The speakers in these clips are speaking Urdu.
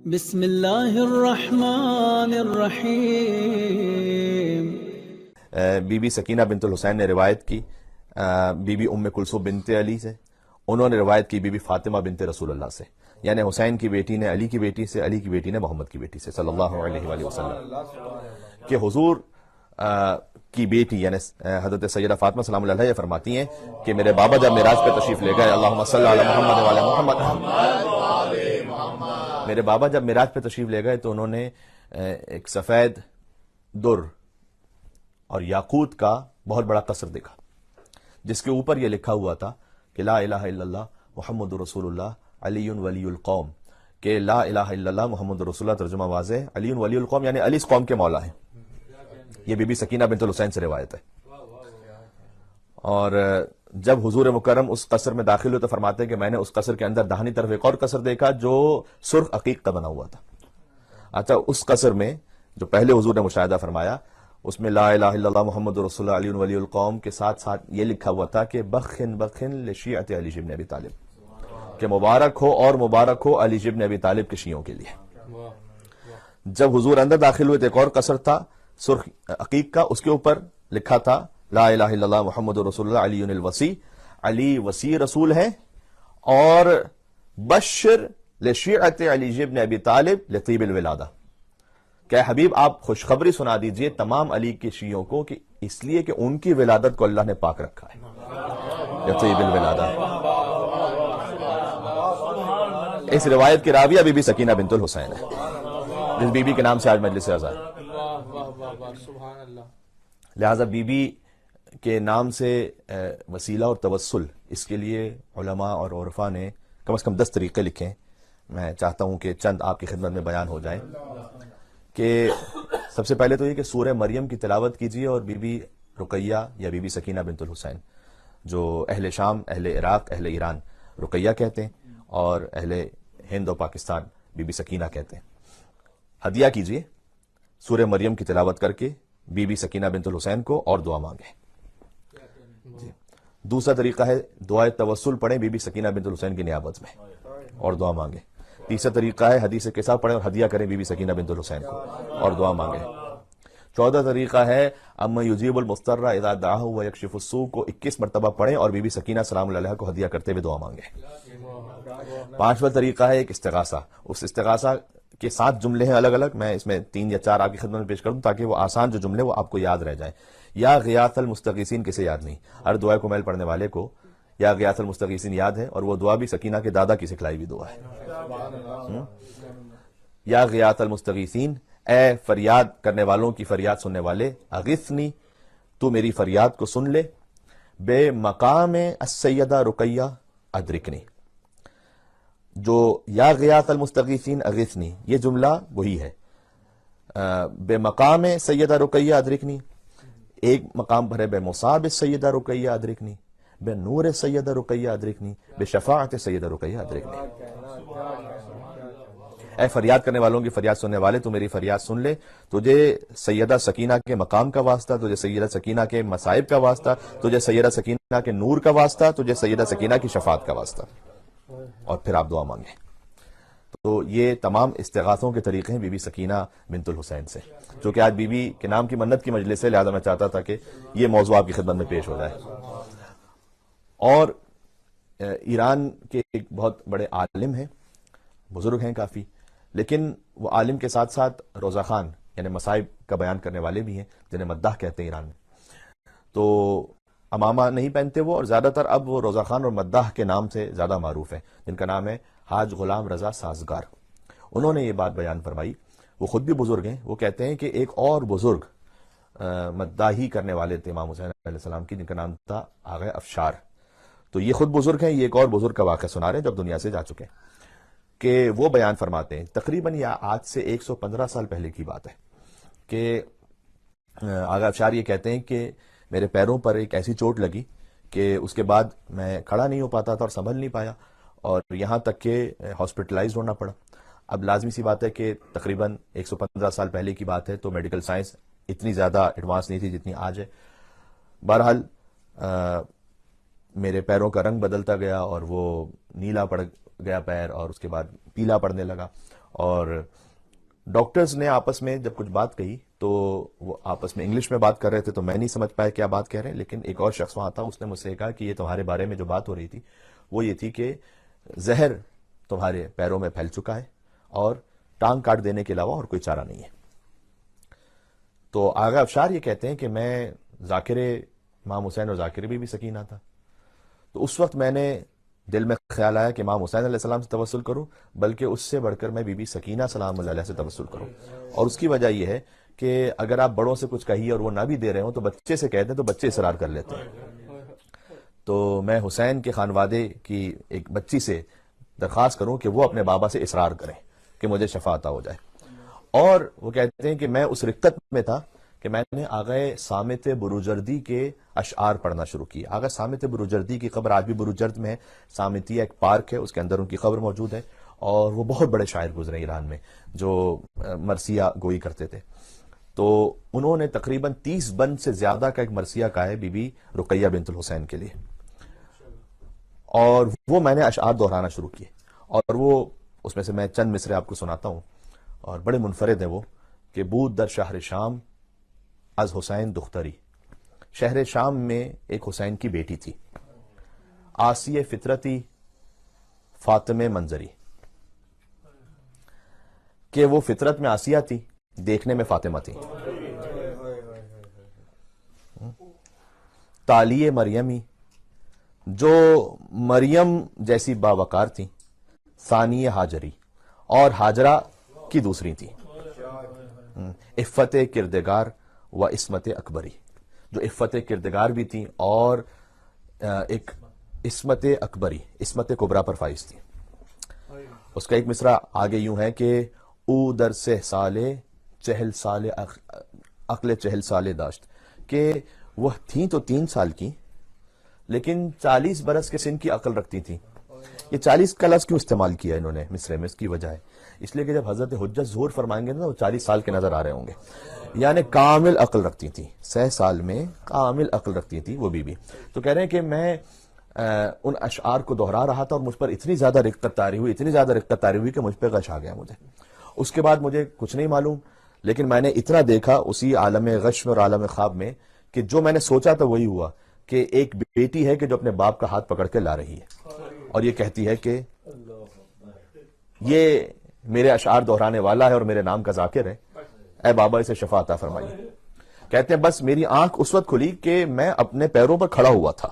بسم اللہ الرحمن الرحیم۔ بی بی سکینہ بنت الحسین نے روایت کی بی بی ام کلثوم بنت علی سے، انہوں نے روایت کی بی بی فاطمہ بنت رسول اللہ سے، یعنی حسین کی بیٹی نے علی کی بیٹی سے، علی کی بیٹی نے محمد کی بیٹی سے صلی اللہ علیہ وآلہ وسلم، کہ حضور کی بیٹی یعنی حضرت سیدہ فاطمہ سلام اللہ علیہ فرماتی ہیں کہ میرے بابا جب معراج پہ تشریف لے گئے، اللہم صلی علی محمد وعلی محمد، میرے بابا جب معراج پہ تشریف لے گئے تو انہوں نے ایک سفید در اور یاقوت کا بہت بڑا قصر دیکھا، جس کے اوپر یہ لکھا ہوا تھا کہ لا الہ الا اللہ محمد رسول اللہ علی ولی القوم، کہ لا الہ الا اللہ محمد رسول اللہ ترجمہ واضح علی ولی القوم، یعنی علی اس قوم کے مولا ہیں۔ یہ بی بی سکینہ بنت الحسین سے روایت ہے۔ اور جب حضور مکرم اس قصر میں داخل ہوئے تو فرماتے ہیں کہ میں نے اس قصر کے اندر داہنی طرف ایک اور قصر دیکھا جو سرخ عقیق کا بنا ہوا تھا۔ اچھا، اس قصر میں جو پہلے حضور نے مشاہدہ فرمایا، اس میں لا الہ الا اللہ محمد رسول اللہ علی ولی القوم کے ساتھ ساتھ یہ لکھا ہوا تھا کہ بخن بخن لشیعت علی بن ابی طالب، کہ مبارک ہو اور مبارک ہو علی بن ابی طالب کے شیعوں کے لیے۔ جب حضور اندر داخل ہوئے تو ایک اور قصر تھا سرخ عقیق کا، اس کے اوپر لکھا تھا لا الہ الا اللہ محمد رسول اللہ علی الوصی، علی وصی رسول ہے، اور بشر لشیعت علی بن ابی طالب لطیب الولادہ، کہ حبیب آپ خوشخبری سنا دیجئے تمام علی کے شیعوں کو کہ اس لیے کہ ان کی ولادت کو اللہ نے پاک رکھا ہے، لطیب الولادہ۔ اس روایت کی راویہ بی بی سکینہ بنت الحسین ہے، جس بی بی کے نام سے آج مجلس آزاد۔ لہذا بی بی کے نام سے وسیلہ اور توسل، اس کے لیے علماء اور عرفاء نے کم از کم 10 طریقے لکھے ہیں، میں چاہتا ہوں کہ چند آپ کی خدمت میں بیان ہو جائیں۔ کہ سب سے پہلے تو یہ کہ سورہ مریم کی تلاوت کیجیے، اور بی بی رقیہ یا بی بی سکینہ بنت الحسین، جو اہل شام، اہل عراق، اہل ایران رقیہ کہتے ہیں، اور اہل ہند و پاکستان بی بی سکینہ کہتے ہیں، ہدیہ کیجیے سورہ مریم کی تلاوت کر کے بی بی سکینہ بنت الحسین کو، اور دعا مانگیں۔ دوسرا طریقہ ہے دعائے توسل پڑھیں بی بی سکینہ بنت الحسین کی نیابت میں، اور دعا مانگیں۔ تیسرا طریقہ ہے حدیث قصہ پڑھیں اور ہدیہ کریں بی بی سکینہ بنت الحسین کو، اور دعا مانگیں۔ چوتھا طریقہ ہے اما یجیب المضطر اذا دعاہ ویکشف السوء کو 21 مرتبہ پڑھیں اور بی بی سکینہ سلام اللہ علیہ کو ہدیہ کرتے ہوئے دعا مانگیں۔ پانچواں طریقہ ہے ایک استغاثہ، اس استغاثہ کے 7 جملے ہیں الگ الگ، میں اس میں 3 یا 4 آپ کی خدمت میں پیش کروں تاکہ وہ آسان جو جملے وہ آپ کو یاد رہ جائیں۔ یا غیاث المستغیثین کسے یاد نہیں؟ ہر دعا کو میل پڑھنے والے کو یا غیاث المستغیثین یاد ہے، اور وہ دعا بھی سکینہ کے دادا کی سکھلائی ہوئی دعا ہے۔ یا غیاث المستغیثین، اے فریاد کرنے والوں کی فریاد سننے والے، اغثنی، تو میری فریاد کو سن لے، بے مقام السیدہ رقیہ ادرکنی۔ جو یا غیاث المستغیثین اغثنی، یہ جملہ وہی ہے، بے مقام سیدہ رقیہ ادرکنی، ایک مقام پر ہے بے مصاب سیدہ رقیہ ادرکنی، بے نور سیدہ رقیہ ادرکنی، بے شفاعت سیدہ رقیہ ادرکنی۔ اے فریاد کرنے والوں کی فریاد سننے والے، تو میری فریاد سن لے، تجھے سیدہ سکینہ کے مقام کا واسطہ، تجھے سیدہ سکینہ کے مصائب کا واسطہ، تجھے سیدہ سکینہ کے نور کا واسطہ، تجھے سیدہ سکینہ کی شفاعت کا واسطہ، اور پھر آپ دعا مانگیں۔ تو یہ تمام استغاثوں کے طریقے ہیں بی بی سکینہ بنت الحسین سے، جو کہ آج بی بی کے نام کی منت کی مجلس ہے، لہذا میں چاہتا تھا کہ یہ موضوع آپ کی خدمت میں پیش ہو جائے۔ اور ایران کے ایک بہت بڑے عالم ہیں، بزرگ ہیں کافی، لیکن وہ عالم کے ساتھ ساتھ روزہ خان یعنی مصائب کا بیان کرنے والے بھی ہیں، جنہیں مداح کہتے ہیں ایران میں۔ تو امامہ نہیں پہنتے وہ، اور زیادہ تر اب وہ روزہ خان اور مداح کے نام سے زیادہ معروف ہیں، جن کا نام ہے حاج غلام رضا سازگار۔ انہوں نے یہ بات بیان فرمائی، وہ خود بھی بزرگ ہیں، وہ کہتے ہیں کہ ایک اور بزرگ مداحی کرنے والے تھے امام حسین علیہ السلام کی، جن کا نام تھا آغا افشار۔ تو یہ خود بزرگ ہیں، یہ ایک اور بزرگ کا واقعہ سنا رہے ہیں جو اب دنیا سے جا چکے ہیں، کہ وہ بیان فرماتے ہیں تقریباً یہ آج سے 115 سال پہلے کی بات ہے، کہ آغا افشار یہ کہتے ہیں کہ میرے پیروں پر ایک ایسی چوٹ لگی کہ اس کے بعد میں کھڑا نہیں ہو پاتا تھا اور سنبھل نہیں پایا، اور یہاں تک کہ ہاسپٹلائز ہونا پڑا۔ اب لازمی سی بات ہے کہ تقریباً 115 سال پہلے کی بات ہے، تو میڈیکل سائنس اتنی زیادہ ایڈوانس نہیں تھی جتنی آج ہے۔ بہرحال میرے پیروں کا رنگ بدلتا گیا، اور وہ نیلا پڑ گیا پیر، اور اس کے بعد پیلا پڑنے لگا، اور ڈاکٹرز نے آپس میں جب کچھ بات کہی تو وہ آپس میں انگلش میں بات کر رہے تھے تو میں نہیں سمجھ پایا کیا بات کہہ رہے ہیں، لیکن ایک اور شخص وہاں تھا، اس نے مجھ سے کہا کہ یہ تمہارے بارے میں جو بات ہو رہی تھی وہ یہ تھی کہ زہر تمہارے پیروں میں پھیل چکا ہے اور ٹانگ کاٹ دینے کے علاوہ اور کوئی چارہ نہیں ہے۔ تو آغا افشار یہ کہتے ہیں کہ میں ذاکر امام حسین اور ذاکر بی بی سکینہ تھا، تو اس وقت میں نے دل میں خیال آیا کہ امام حسین علیہ السلام سے توسل کروں، بلکہ اس سے بڑھ کر میں بی بی سکینہ سلام اللہ علیہ سے توسل کروں۔ اور اس کی وجہ یہ ہے کہ اگر آپ بڑوں سے کچھ کہیے اور وہ نہ بھی دے رہے ہوں تو بچے سے کہتے ہیں تو بچے اصرار کر لیتے ہیں۔ تو میں حسین کے خانوادے کی ایک بچی سے درخواست کروں کہ وہ اپنے بابا سے اصرار کریں کہ مجھے شفا عطا ہو جائے۔ اور وہ کہتے ہیں کہ میں اس رقت میں تھا کہ میں نے آغا صامت بروجردی کے اشعار پڑھنا شروع کیا۔ آغا صامت بروجردی کی قبر آج بھی بروجرد میں ہے، صامتیہ ایک پارک ہے، اس کے اندر ان کی قبر موجود ہے، اور وہ بہت بڑے شاعر گزرے ایران میں جو مرثیہ گوئی کرتے تھے۔ تو انہوں نے تقریباً 30 بند سے زیادہ کا ایک مرثیہ کہا ہے بی بی رقیہ بنت الحسین کے لیے، اور وہ میں نے اشعار دہرانا شروع کیے، اور وہ اس میں سے میں چند مصرے آپ کو سناتا ہوں، اور بڑے منفرد ہیں وہ، کہ بود در شہر شام از حسین دختری، شہر شام میں ایک حسین کی بیٹی تھی، آسی فطرتی فاطمہ منظری، کہ وہ فطرت میں آسیہ تھی، دیکھنے میں فاطمہ تھی، تالیہ مریمی، جو مریم جیسی باوقار تھی، ثانی حاجری، اور حاجرہ کی دوسری تھی، عفت کردگار و عصمت اکبری، جو عفت کردگار بھی تھی اور ایک عصمت اکبری، عصمت کبریٰ پر فائز تھی۔ اس کا ایک مصرع آگے یوں ہے کہ او در 6 سالے 40 سال عقل 40 سال داشت، کہ وہ تھیں تو 3 سال کی لیکن 40 برس کے سن کی عقل رکھتی تھیں۔ یہ 40 کا لفظ کیوں استعمال کیا انہوں نے مصرے میں؟ اس کی وجہ ہے اس لیے کہ جب حضرت حجت ظہور فرمائیں گے نا وہ 40 سال کے نظر آ رہے ہوں گے، یعنی کامل عقل رکھتی تھی، 6 سال میں کامل عقل رکھتی تھی وہ بی بی۔ تو کہہ رہے ہیں کہ میں ان اشعار کو دہرا رہا تھا اور مجھ پر اتنی زیادہ رقت طاری ہوئی، اتنی زیادہ رقت طاری ہوئی کہ مجھ پہ غش آ گیا مجھے۔ اس کے بعد مجھے کچھ نہیں معلوم، لیکن میں نے اتنا دیکھا اسی عالم غش میں اور عالم خواب میں کہ جو میں نے سوچا تھا وہی ہوا، کہ ایک بیٹی ہے کہ جو اپنے باپ کا ہاتھ پکڑ کے لا رہی ہے اور یہ کہتی ہے کہ یہ میرے اشعار دہرانے والا ہے اور میرے نام کا ذاکر ہے، اے بابا اسے شفا عطا فرمائیے۔ کہتے ہیں بس میری آنکھ اس وقت کھلی کہ میں اپنے پیروں پر کھڑا ہوا تھا،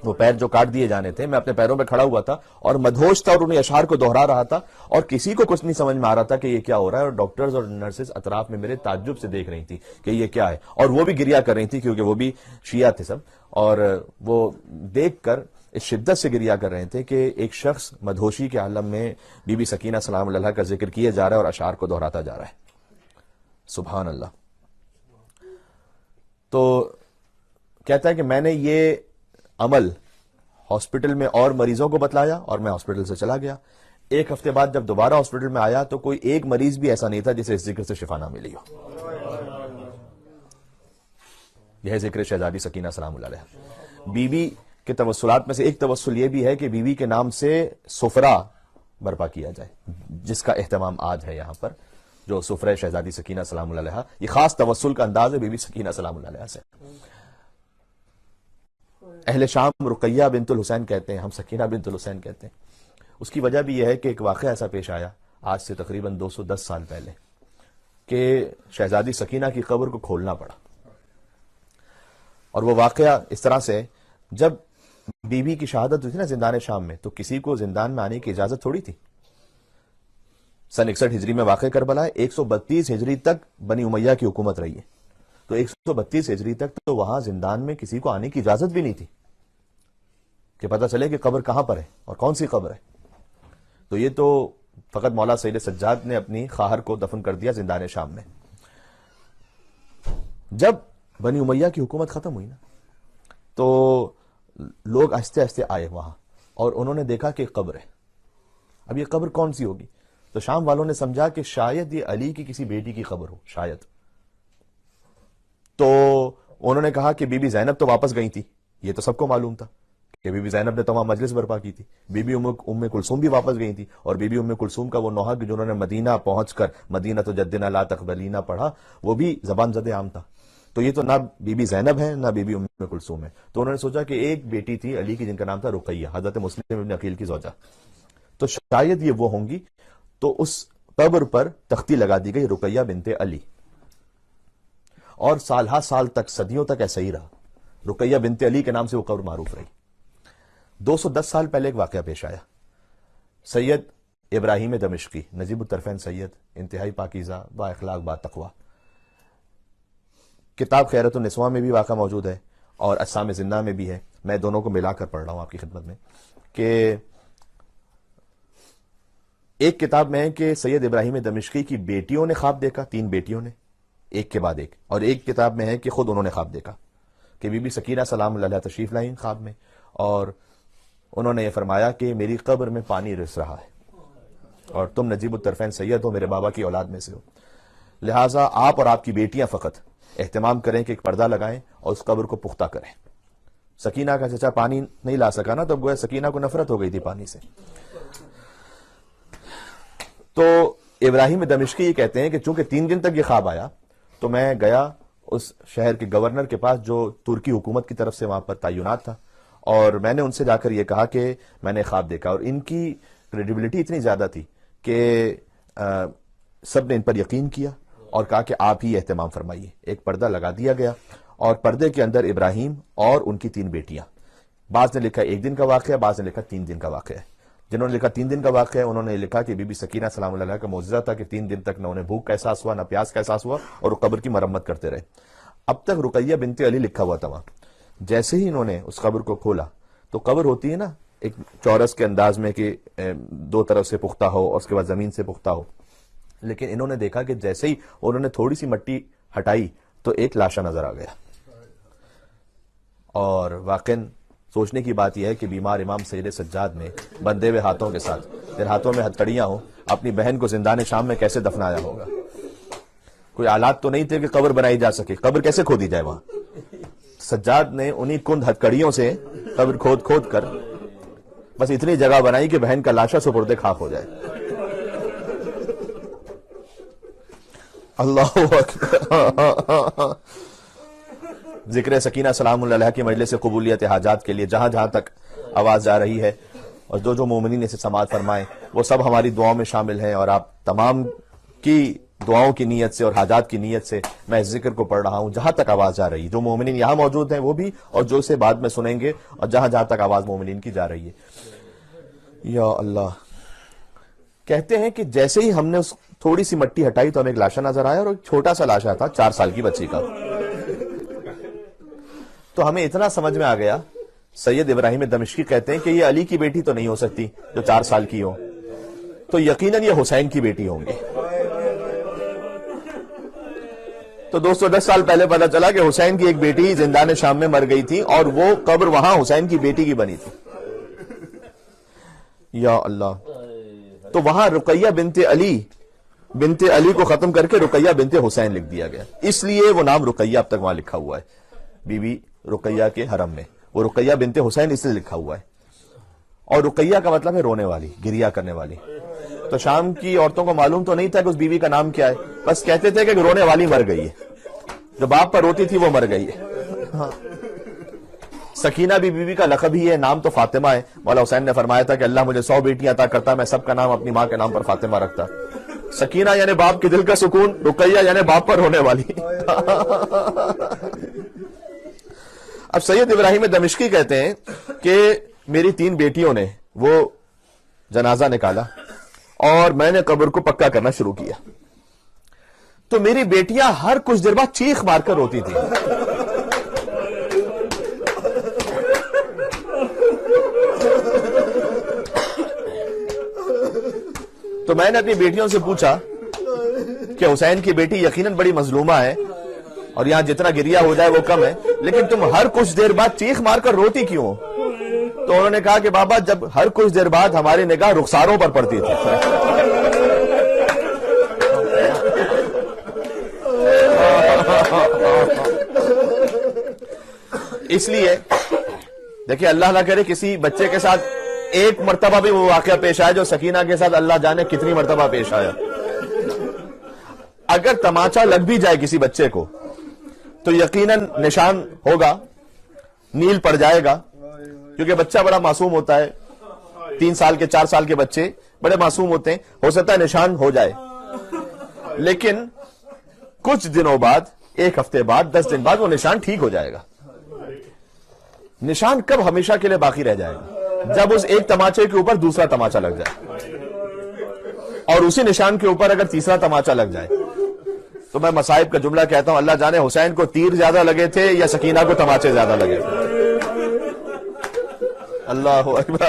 وہ پیر جو کاٹ دیے جانے تھے، میں اپنے پیروں پہ کھڑا ہوا تھا اور مدہوش تھا اور انہیں اشعار کو دہرا رہا تھا، اور کسی کو کچھ نہیں سمجھ میں آ رہا تھا کہ یہ کیا ہو رہا ہے، اور ڈاکٹرز اور نرسز اطراف میں میرے تعجب سے دیکھ رہی تھی کہ یہ کیا ہے، اور وہ بھی گریا کر رہی تھی کیونکہ وہ بھی شیعہ تھے سب، اور وہ دیکھ کر اس شدت سے گریا کر رہے تھے کہ ایک شخص مدہوشی کے عالم میں بی بی سکینہ سلام اللہ کا ذکر کیے جا رہا ہے اور اشعار کو دہراتا جا رہا ہے۔ سبحان اللہ۔ تو کہتا ہے کہ میں نے یہ عمل ہاسپٹل میں اور مریضوں کو بتلایا اور میں ہاسپٹل سے چلا گیا۔ 1 ہفتے بعد جب دوبارہ ہاسپٹل میں آیا تو کوئی ایک مریض بھی ایسا نہیں تھا جسے اس ذکر سے شفا نہ ملی ہو۔ یہ ذکر شہزادی سکینہ سلام اللہ علیہ۔ بی بی کے توسلات میں سے ایک توسل یہ بھی ہے کہ بی بی کے نام سے سفرہ برپا کیا جائے، جس کا اہتمام آج ہے یہاں پر، جو سفرہ شہزادی سکینہ سلام اللہ علیہ، یہ خاص توسل کا انداز ہے بی بی سکینہ سلام اللہ علیہ سے۔ اہل شام رقیہ بنت الحسین کہتے ہیں، ہم سکینہ بنت الحسین کہتے ہیں۔ اس کی وجہ بھی یہ ہے کہ ایک واقعہ ایسا پیش آیا آج سے تقریباً 210 سال پہلے کہ شہزادی سکینہ کی قبر کو کھولنا پڑا، اور وہ واقعہ اس طرح سے، جب بی بی کی شہادت ہوئی تھی نا زندان شام میں، تو کسی کو زندان میں آنے کی اجازت تھوڑی تھی۔ سن 61 ہجری میں واقع کربلا ہے، 132 ہجری تک بنی امیہ کی حکومت رہی ہے، تو 132 ہجری تک تو وہاں زندان میں کسی کو آنے کی اجازت بھی نہیں تھی کہ پتہ چلے کہ قبر کہاں پر ہے اور کون سی قبر ہے۔ تو یہ تو فقط مولا سید سجاد نے اپنی خواہر کو دفن کر دیا زندان شام میں۔ جب بنی امیہ کی حکومت ختم ہوئی نا تو لوگ آہستہ آہستہ آئے وہاں، اور انہوں نے دیکھا کہ قبر ہے۔ اب یہ قبر کون سی ہوگی؟ تو شام والوں نے سمجھا کہ شاید یہ علی کی کسی بیٹی کی قبر ہو، شاید۔ تو انہوں نے کہا کہ بی بی زینب تو واپس گئی تھی، یہ تو سب کو معلوم تھا کہ بی بی زینب نے تمام مجلس برپا کی تھی، بی بی ام کلثوم بھی واپس گئی تھی، اور بی بی ام کلثوم کا وہ نوحہ کہ جنہوں نے مدینہ پہنچ کر مدینہ تو جدنا لا تقبلینا پڑھا، وہ بھی زبان زد عام تھا. تو یہ تو نہ بی بی زینب ہے نہ بی بی ام کلثوم ہے. تو انہوں نے سوچا کہ ایک بیٹی تھی علی کی جن کا نام تھا رقیہ، حضرت مسلم ابن عقیل کی زوجہ، تو شاید یہ وہ ہوں گی. تو اس قبر پر تختی لگا دی گئی رقیہ بنت علی، اور سالہ سال تک، صدیوں تک ایسا ہی رہا. رقیہ بنت علی کے نام سے وہ قبر معروف رہی. 210 سال پہلے ایک واقعہ پیش آیا. سید ابراہیم دمشقی، نجیب الطرفین سید، انتہائی پاکیزہ، با اخلاق، با تقوی. کتاب خیرت النسواں میں بھی واقعہ موجود ہے اور اسام زنہ میں بھی ہے. میں دونوں کو ملا کر پڑھ رہا ہوں آپ کی خدمت میں. کہ ایک کتاب میں ہے کہ سید ابراہیم دمشقی کی بیٹیوں نے خواب دیکھا، 3 بیٹیوں نے، ایک کے بعد ایک. اور ایک کتاب میں ہے کہ خود انہوں نے خواب دیکھا کہ بی بی سکینہ سلام اللہ علیہ تشریف لائیں خواب میں، اور انہوں نے یہ فرمایا کہ میری قبر میں پانی رس رہا ہے اور تم نجیب الطرفین سید ہو، میرے بابا کی اولاد میں سے ہو، لہٰذا آپ اور آپ کی بیٹیاں فقط اہتمام کریں کہ ایک پردہ لگائیں اور اس قبر کو پختہ کریں. سکینہ کا چچا پانی نہیں لا سکا نا، تو گویا سکینہ کو نفرت ہو گئی تھی پانی سے. تو ابراہیم دمشقی یہ کہتے ہیں کہ چونکہ 3 دن تک یہ خواب آیا، تو میں گیا اس شہر کے گورنر کے پاس جو ترکی حکومت کی طرف سے وہاں پر تعینات تھا، اور میں نے ان سے جا کر یہ کہا کہ میں نے خواب دیکھا. اور ان کی کریڈیبلٹی اتنی زیادہ تھی کہ سب نے ان پر یقین کیا اور کہا کہ آپ ہی اہتمام فرمائیے. ایک پردہ لگا دیا گیا اور پردے کے اندر ابراہیم اور ان کی 3 بیٹیاں. بعض نے لکھا 1 دن کا واقعہ، بعض نے لکھا 3 دن کا واقعہ. جنہوں نے لکھا 3 دن کا واقعہ انہوں نے لکھا کہ بی بی سکینہ سلام اللہ علیہ کا معجزہ تھا کہ 3 دن تک نہ انہیں بھوک کا احساس ہوا نہ پیاس کا احساس ہوا، اور وہ قبر کی مرمت کرتے رہے. اب تک رقیہ بنت علی لکھا ہوا تھا وہاں. جیسے ہی انہوں نے اس قبر کو کھولا تو قبر ہوتی ہے نا ایک چورس کے انداز میں کہ 2 طرف سے پختہ ہو اور اس کے بعد زمین سے پختہ ہو، لیکن انہوں نے دیکھا کہ جیسے ہی انہوں نے تھوڑی سی مٹی ہٹائی تو ایک لاشا نظر آ گیا. اور واقعاً سوچنے کی بات یہ ہے کہ بیمار امام سید سجاد نے بندھے ہوئے ہاتھوں کے ساتھ، جن ہاتھوں میں ہتھکڑیاں ہوں، اپنی بہن کو زندان شام میں کیسے دفنایا ہوگا. کوئی آلات تو نہیں تھے کہ قبر بنائی جا سکے، قبر کیسے کھودی جائے وہاں. سجاد نے انہی کند ہتھکڑیوں سے قبر کھود کھود کر بس اتنی جگہ بنائی کہ بہن کا لاشا سپرد خاک ہو جائے. اللہ اکبر. ذکر سکینہ سلام اللہ علیہ کی مجلس قبولیت حاجات کے لیے جہاں جہاں تک آواز جا رہی ہے، اور جو جو مومنین اسے سماعت فرمائیں، وہ سب ہماری دعاؤں میں شامل ہیں. اور آپ تمام کی دعاؤں کی نیت سے اور حاجات کی نیت سے میں اس ذکر کو پڑھ رہا ہوں جہاں تک آواز جا رہی ہے. جو مومنین یہاں موجود ہیں وہ بھی، اور جو اسے بعد میں سنیں گے، اور جہاں جہاں تک آواز مومنین کی جا رہی ہے. یا اللہ. کہتے ہیں کہ جیسے ہی ہم نے اس تھوڑی سی مٹی ہٹائی تو ہمیں ایک لاشا نظر آیا، اور ایک چھوٹا سا لاشا تھا 4 سال کی بچی کا. تو ہمیں اتنا سمجھ میں آ گیا. سید ابراہیم دمشقی کہتے ہیں کہ یہ علی کی بیٹی تو نہیں ہو سکتی جو 4 سال کی ہو، تو یقیناً یہ حسین کی بیٹی ہوں گی. تو 210 سال پہلے پتا چلا کہ حسین کی ایک بیٹی زندان شام میں مر گئی تھی، اور وہ قبر وہاں حسین کی بیٹی کی بنی تھی. یا اللہ. تو وہاں رقیہ بنت علی کو ختم کر کے رقیہ بنت حسین لکھ دیا گیا. اس لیے وہ نام رقیہ اب تک وہاں لکھا ہوا ہے بی بی رقیہ کے حرم میں. وہ رقیہ بنت حسین اس لیے لکھا ہوا ہے. اور رقیہ کا مطلب ہے رونے والی، گریہ کرنے والی. تو شام کی عورتوں کو معلوم تو نہیں تھا کہ اس بیوی کا نام کیا ہے، بس کہتے تھے کہ رونے والی مر گئی ہے، جو باپ پر روتی تھی وہ مر گئی ہے. سکینہ بھی بیوی کا لقب ہی ہے، نام تو فاطمہ ہے. مولا حسین نے فرمایا تھا کہ اللہ مجھے 100 بیٹیاں عطا کرتا، میں سب کا نام اپنی ماں کے نام پر فاطمہ رکھتا. سکینہ یعنی باپ کے دل کا سکون، رقیہ یعنی باپ پر ہونے والی. اب سید ابراہیم دمشقی کہتے ہیں کہ میری 3 بیٹیوں نے وہ جنازہ نکالا اور میں نے قبر کو پکا کرنا شروع کیا. تو میری بیٹیاں ہر کچھ دیر بعد چیخ مار کر روتی تھی. تو میں نے اپنی بیٹیوں سے پوچھا کہ حسین کی بیٹی یقیناً بڑی مظلومہ ہے اور یہاں جتنا گریہ ہو جائے وہ کم ہے، لیکن تم ہر کچھ دیر بعد چیخ مار کر روتی کیوں؟ تو انہوں نے کہا کہ بابا جب ہر کچھ دیر بعد ہماری نگاہ رخساروں پر پڑتی تھی. اس لیے دیکھیں اللہ نہ کرے کسی بچے کے ساتھ ایک مرتبہ بھی وہ واقعہ پیش آیا جو سکینہ کے ساتھ اللہ جانے کتنی مرتبہ پیش آیا. اگر تماچا لگ بھی جائے کسی بچے کو تو یقیناً نشان ہوگا, نیل پڑ جائے گا, کیونکہ بچہ بڑا معصوم ہوتا ہے. 3 سال کے 4 سال کے بچے بڑے معصوم ہوتے ہیں, ہو سکتا ہے نشان ہو جائے, لیکن کچھ دنوں بعد, 1 ہفتے بعد, 10 دن بعد وہ نشان ٹھیک ہو جائے گا. نشان کب ہمیشہ کے لیے باقی رہ جائے گا؟ جب اس ایک تماچے کے اوپر دوسرا تماچا لگ جائے, اور اسی نشان کے اوپر اگر تیسرا تماچا لگ جائے. تو میں مصائب کا جملہ کہتا ہوں, اللہ جانے حسین کو تیر زیادہ لگے تھے یا سکینہ کو تماچے زیادہ لگے تھے. اللہ اکبر.